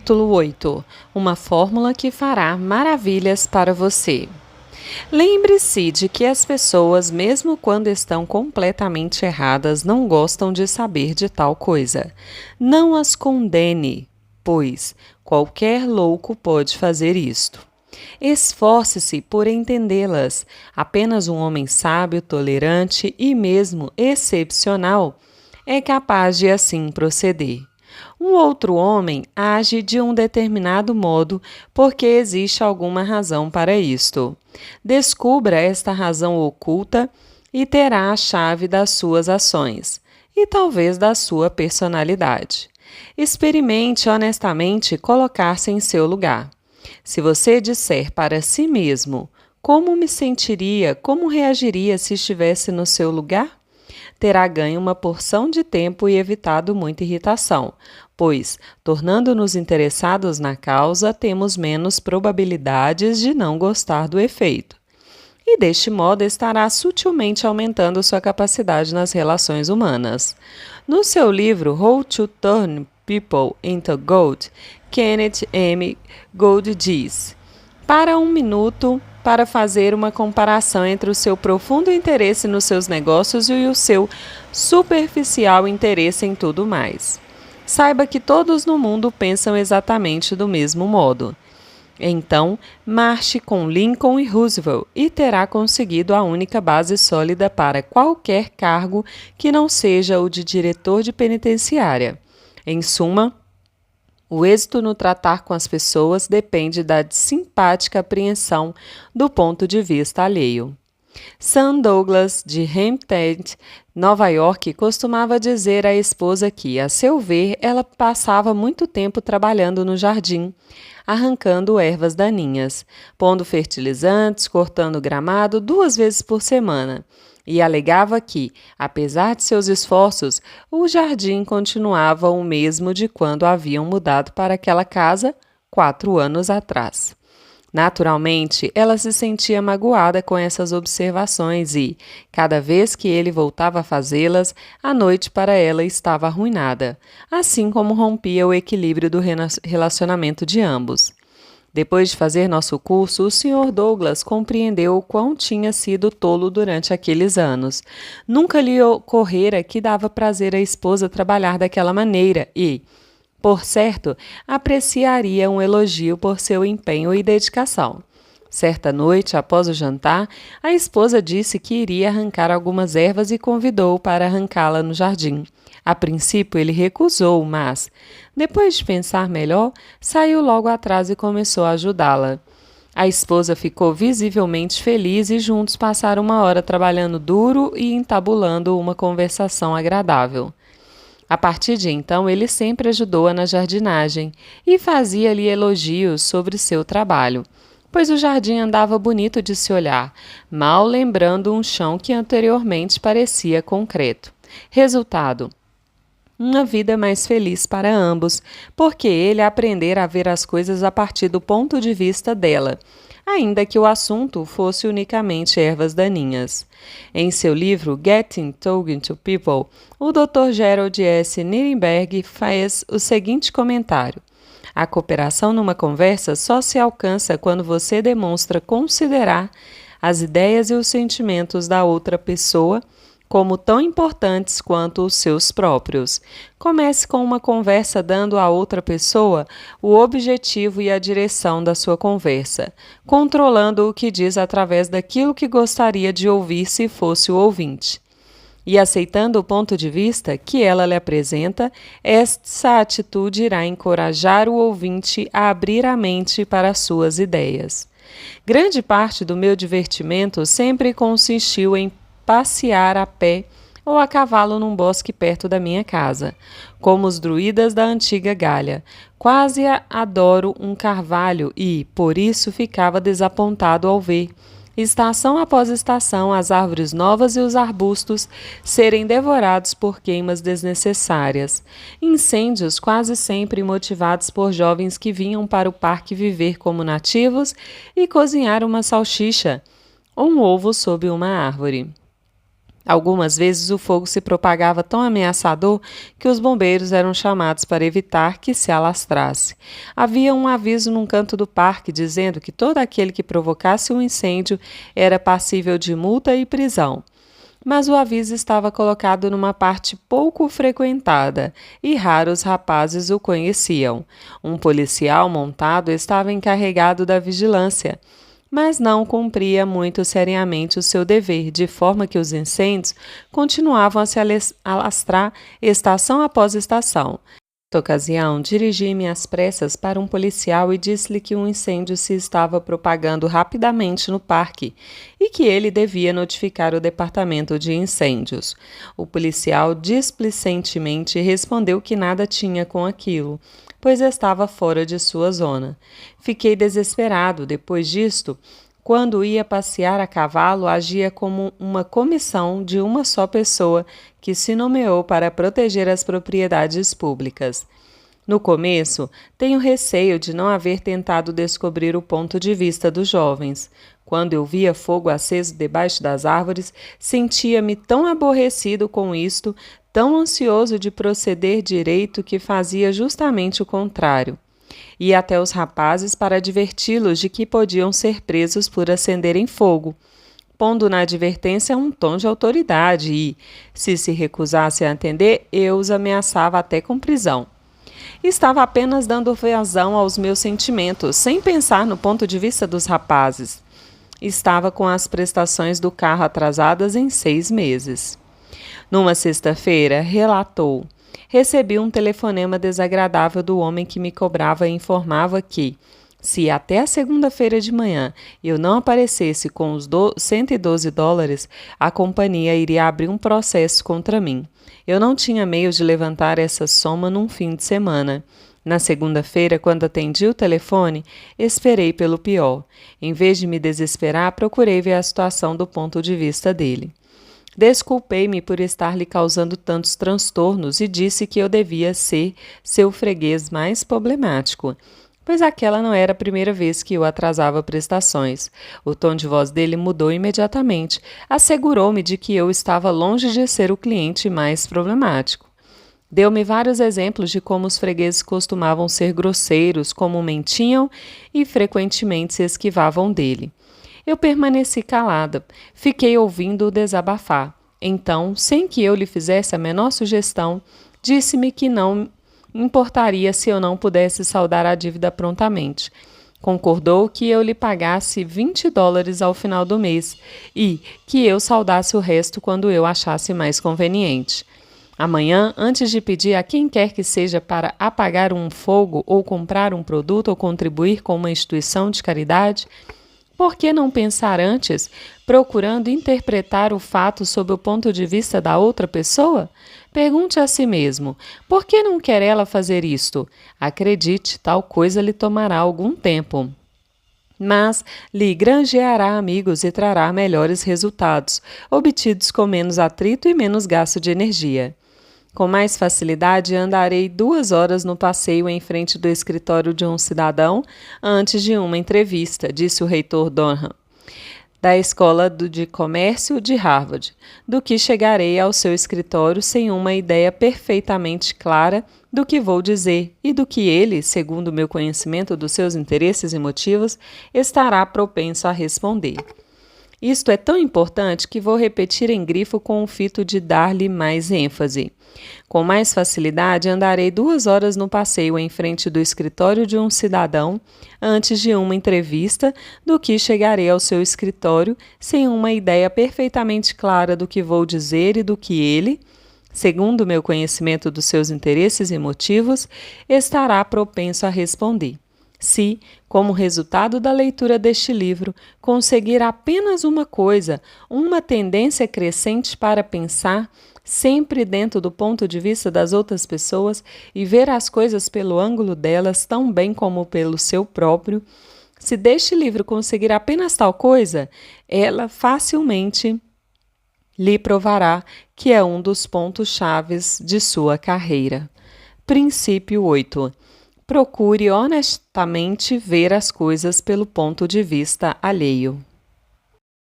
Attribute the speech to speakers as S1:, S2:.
S1: Capítulo 8. Uma fórmula que fará maravilhas para você. Lembre-se de que as pessoas, mesmo quando estão completamente erradas, não gostam de saber de tal coisa. Não as condene, pois qualquer louco pode fazer isto. Esforce-se por entendê-las. Apenas um homem sábio, tolerante e mesmo excepcional é capaz de assim proceder. Um outro homem age de um determinado modo porque existe alguma razão para isto. Descubra esta razão oculta e terá a chave das suas ações e talvez da sua personalidade. Experimente honestamente colocar-se em seu lugar. Se você disser para si mesmo como me sentiria, como reagiria se estivesse no seu lugar, terá ganho uma porção de tempo e evitado muita irritação, pois, tornando-nos interessados na causa, temos menos probabilidades de não gostar do efeito. E deste modo estará sutilmente aumentando sua capacidade nas relações humanas. No seu livro How to Turn People into Gold, Kenneth M. Gould diz: para um minuto, para fazer uma comparação entre o seu profundo interesse nos seus negócios e o seu superficial interesse em tudo mais. Saiba que todos no mundo pensam exatamente do mesmo modo. Então, marche com Lincoln e Roosevelt e terá conseguido a única base sólida para qualquer cargo que não seja o de diretor de penitenciária. Em suma, o êxito no tratar com as pessoas depende da simpática apreensão do ponto de vista alheio. Sam Douglas, de Hempstead, Nova York, costumava dizer à esposa que, a seu ver, ela passava muito tempo trabalhando no jardim, arrancando ervas daninhas, pondo fertilizantes, cortando gramado 2 vezes por semana, e alegava que, apesar de seus esforços, o jardim continuava o mesmo de quando haviam mudado para aquela casa 4 anos atrás. Naturalmente, ela se sentia magoada com essas observações e, cada vez que ele voltava a fazê-las, a noite para ela estava arruinada, assim como rompia o equilíbrio do relacionamento de ambos. Depois de fazer nosso curso, o Sr. Douglas compreendeu o quão tinha sido tolo durante aqueles anos. Nunca lhe ocorrera que dava prazer à esposa trabalhar daquela maneira e, por certo, apreciaria um elogio por seu empenho e dedicação. Certa noite, após o jantar, a esposa disse que iria arrancar algumas ervas e convidou-o para arrancá-la no jardim. A princípio, ele recusou, mas, depois de pensar melhor, saiu logo atrás e começou a ajudá-la. A esposa ficou visivelmente feliz e juntos passaram 1 hora trabalhando duro e entabulando uma conversação agradável. A partir de então, ele sempre ajudou-a na jardinagem e fazia-lhe elogios sobre seu trabalho, pois o jardim andava bonito de se olhar, mal lembrando um chão que anteriormente parecia concreto. Resultado: uma vida mais feliz para ambos, porque ele aprendera a ver as coisas a partir do ponto de vista dela, ainda que o assunto fosse unicamente ervas daninhas. Em seu livro Getting Talking to People, o Dr. Gerald S. Nirenberg faz o seguinte comentário: a cooperação numa conversa só se alcança quando você demonstra considerar as ideias e os sentimentos da outra pessoa como tão importantes quanto os seus próprios. Comece com uma conversa dando à outra pessoa o objetivo e a direção da sua conversa, controlando o que diz através daquilo que gostaria de ouvir se fosse o ouvinte. E aceitando o ponto de vista que ela lhe apresenta, essa atitude irá encorajar o ouvinte a abrir a mente para as suas ideias. Grande parte do meu divertimento sempre consistiu em passear a pé ou a cavalo num bosque perto da minha casa, como os druidas da antiga Gália. Quase adoro um carvalho e, por isso, ficava desapontado ao ver, estação após estação, as árvores novas e os arbustos serem devorados por queimas desnecessárias. Incêndios quase sempre motivados por jovens que vinham para o parque viver como nativos e cozinhar uma salsicha ou um ovo sob uma árvore. Algumas vezes o fogo se propagava tão ameaçador que os bombeiros eram chamados para evitar que se alastrasse. Havia um aviso num canto do parque dizendo que todo aquele que provocasse um incêndio era passível de multa e prisão. Mas o aviso estava colocado numa parte pouco frequentada e raros rapazes o conheciam. Um policial montado estava encarregado da vigilância, mas não cumpria muito seriamente o seu dever, de forma que os incêndios continuavam a se alastrar estação após estação. Nesta ocasião, dirigi-me às pressas para um policial e disse-lhe que um incêndio se estava propagando rapidamente no parque e que ele devia notificar o departamento de incêndios. O policial displicentemente respondeu que nada tinha com aquilo, pois estava fora de sua zona. Fiquei desesperado. Depois disto, quando ia passear a cavalo, agia como uma comissão de uma só pessoa que se nomeou para proteger as propriedades públicas. No começo, tenho receio de não haver tentado descobrir o ponto de vista dos jovens. Quando eu via fogo aceso debaixo das árvores, sentia-me tão aborrecido com isto, tão ansioso de proceder direito, que fazia justamente o contrário. Ia até os rapazes para adverti-los de que podiam ser presos por acenderem fogo, pondo na advertência um tom de autoridade e, se recusassem a atender, eu os ameaçava até com prisão. Estava apenas dando vazão aos meus sentimentos, sem pensar no ponto de vista dos rapazes. Estava com as prestações do carro atrasadas em 6 meses. Numa sexta-feira, relatou: recebi um telefonema desagradável do homem que me cobrava e informava que, se até a segunda-feira de manhã eu não aparecesse com os $112, a companhia iria abrir um processo contra mim. Eu não tinha meios de levantar essa soma num fim de semana. Na segunda-feira, quando atendi o telefone, esperei pelo pior. Em vez de me desesperar, procurei ver a situação do ponto de vista dele. Desculpei-me por estar lhe causando tantos transtornos e disse que eu devia ser seu freguês mais problemático, pois aquela não era a primeira vez que eu atrasava prestações. O tom de voz dele mudou imediatamente. Assegurou-me de que eu estava longe de ser o cliente mais problemático. Deu-me vários exemplos de como os fregueses costumavam ser grosseiros, como mentiam e frequentemente se esquivavam dele. Eu permaneci calada, fiquei ouvindo-o desabafar. Então, sem que eu lhe fizesse a menor sugestão, disse-me que não importaria se eu não pudesse saldar a dívida prontamente. Concordou que eu lhe pagasse $20 ao final do mês e que eu saldasse o resto quando eu achasse mais conveniente. Amanhã, antes de pedir a quem quer que seja para apagar um fogo ou comprar um produto ou contribuir com uma instituição de caridade, por que não pensar antes, procurando interpretar o fato sob o ponto de vista da outra pessoa? Pergunte a si mesmo, por que não quer ela fazer isto? Acredite, tal coisa lhe tomará algum tempo, mas lhe granjeará amigos e trará melhores resultados, obtidos com menos atrito e menos gasto de energia. Com mais facilidade andarei 2 horas no passeio em frente do escritório de um cidadão antes de uma entrevista, disse o reitor Donham, da Escola de Comércio de Harvard, do que chegarei ao seu escritório sem uma ideia perfeitamente clara do que vou dizer e do que ele, segundo o meu conhecimento dos seus interesses e motivos, estará propenso a responder. Isto é tão importante que vou repetir em grifo com o fito de dar-lhe mais ênfase. Com mais facilidade andarei 2 horas no passeio em frente do escritório de um cidadão antes de uma entrevista do que chegarei ao seu escritório sem uma ideia perfeitamente clara do que vou dizer e do que ele, segundo o meu conhecimento dos seus interesses e motivos, estará propenso a responder. Se, como resultado da leitura deste livro, conseguir apenas uma coisa, uma tendência crescente para pensar, sempre dentro do ponto de vista das outras pessoas e ver as coisas pelo ângulo delas tão bem como pelo seu próprio, se deste livro conseguir apenas tal coisa, ela facilmente lhe provará que é um dos pontos chaves de sua carreira. Princípio 8. Procure honestamente ver as coisas pelo ponto de vista alheio.